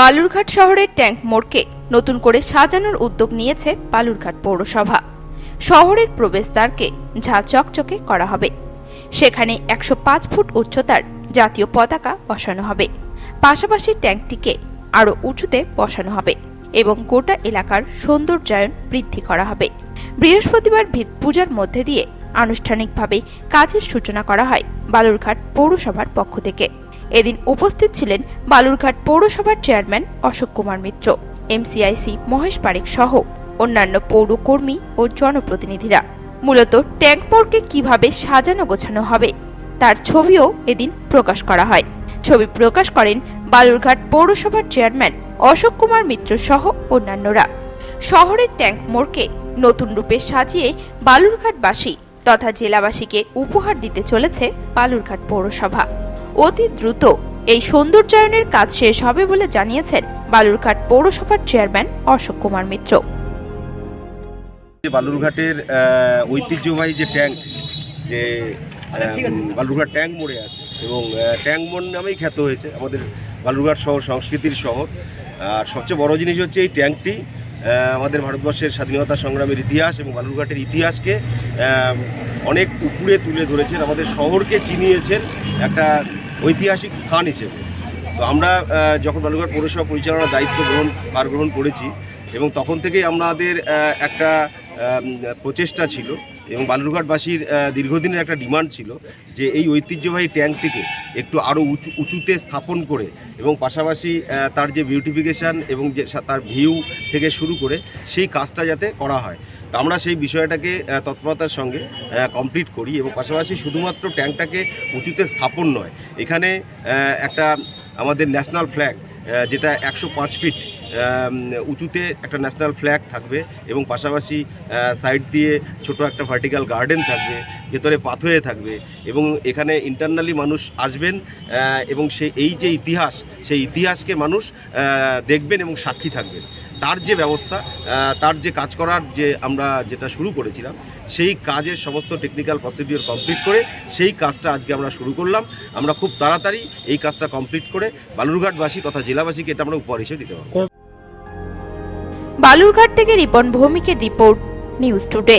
বালুরঘাট শহরের ট্যাঙ্ক মোড়কে নতুন করে সাজানোর উদ্যোগ নিয়েছে বালুরঘাট পৌরসভা। শহরের প্রবেশদ্বারকে ঝাঁ চকচকে করা হবে। সেখানে 105 ফুট উচ্চতার জাতীয় পতাকা বসানো হবে। পাশাপাশি ট্যাঙ্কটিকে আরও উঁচুতে বসানো হবে এবং গোটা এলাকার সৌন্দর্যায়ন বৃদ্ধি করা হবে। বৃহস্পতিবার ভিত পূজার মধ্যে দিয়ে আনুষ্ঠানিকভাবে কাজের সূচনা করা হয় বালুরঘাট পৌরসভার পক্ষ থেকে। এদিন উপস্থিত ছিলেন বালুরঘাট পৌরসভার চেয়ারম্যান অশোক কুমার মিত্র, এমসিআইসি মহেশ পারেখ সহ অন্যান্য পৌরকর্মী ও জনপ্রতিনিধিরা। মূলত ট্যাঙ্ক মোড়কে কিভাবে সাজানো গোছানো হবে তার ছবিও এদিন প্রকাশ করা হয়। ছবি প্রকাশ করেন বালুরঘাট পৌরসভার চেয়ারম্যান অশোক কুমার মিত্র সহ অন্যান্যরা। শহরের ট্যাঙ্ক মোড়কে নতুন রূপে সাজিয়ে বালুরঘাটবাসী তথা জেলাবাসীকে উপহার দিতে চলেছে বালুরঘাট পৌরসভা। অতি দ্রুত এই সৌন্দর্যায়নের কাজ শেষ হবে বলে জানিয়েছেন বালুরঘাট পৌরসভার চেয়ারম্যান অশোক কুমার মিত্র। বালুরঘাটের ঐতিহ্যবাহী যে ট্যাঙ্ক, যে বালুরঘাট ট্যাঙ্ক মোড়ে আছে এবং ট্যাঙ্ক মোড় নামেই খ্যাত হয়েছে আমাদের বালুরঘাট শহর, সংস্কৃতির শহর। আর সবচেয়ে বড় জিনিস হচ্ছে এই ট্যাঙ্কটি আমাদের ভারতবর্ষের স্বাধীনতা সংগ্রামের ইতিহাস এবং বালুরঘাটের ইতিহাসকে অনেক উপরে তুলে ধরেছেন, আমাদের শহরকে চিনিয়েছেন একটা ঐতিহাসিক স্থান হিসেবে। তো আমরা যখন বালুরঘাট পৌরসভা পরিচালনার দায়িত্ব গ্রহণ করেছি এবং তখন থেকেই আমাদের একটা প্রচেষ্টা ছিল এবং বালুরঘাটবাসীর দীর্ঘদিনের একটা ডিমান্ড ছিল যে এই ঐতিহ্যবাহী ট্যাঙ্কটিকে একটু আরও উঁচুতে স্থাপন করে এবং পাশাপাশি তার যে বিউটিফিকেশান এবং যে তার ভিউ থেকে শুরু করে সেই কাজটা যাতে করা হয়। তো আমরা সেই বিষয়টাকে তৎপরতার সঙ্গে কমপ্লিট করি এবং পাশাপাশি শুধুমাত্র ট্যাঙ্কটাকে উঁচুতে স্থাপন নয়, এখানে একটা আমাদের ন্যাশনাল ফ্ল্যাগ, যেটা 105 ফিট উঁচুতে একটা ন্যাশনাল ফ্ল্যাগ থাকবে এবং পাশাপাশি সাইড দিয়ে ছোট একটা ভার্টিক্যাল গার্ডেন থাকবে, ভেতরে পাথওয়ে থাকবে এবং এখানে ইন্টারনালি মানুষ আসবেন এবং এই যে ইতিহাস, সেই ইতিহাসকে মানুষ দেখবেন এবং সাক্ষী থাকবেন। তার যে ব্যবস্থা, তার যে কাজ করার যে আমরা যেটা শুরু করেছিলাম, সেই কাজের সমস্ত টেকনিক্যাল প্রসিডিওর কমপ্লিট করে সেই কাজটা আজকে আমরা শুরু করলাম। আমরা খুব তাড়াতাড়ি এই কাজটা কমপ্লিট করে বালুরঘাটবাসী তথা জেলাবাসীকে এটা আমরা উপহার হিসেবে দিতে পারব। বালুরঘাট থেকে রিপন ভৌমিকের রিপোর্ট, নিউজ টুডে।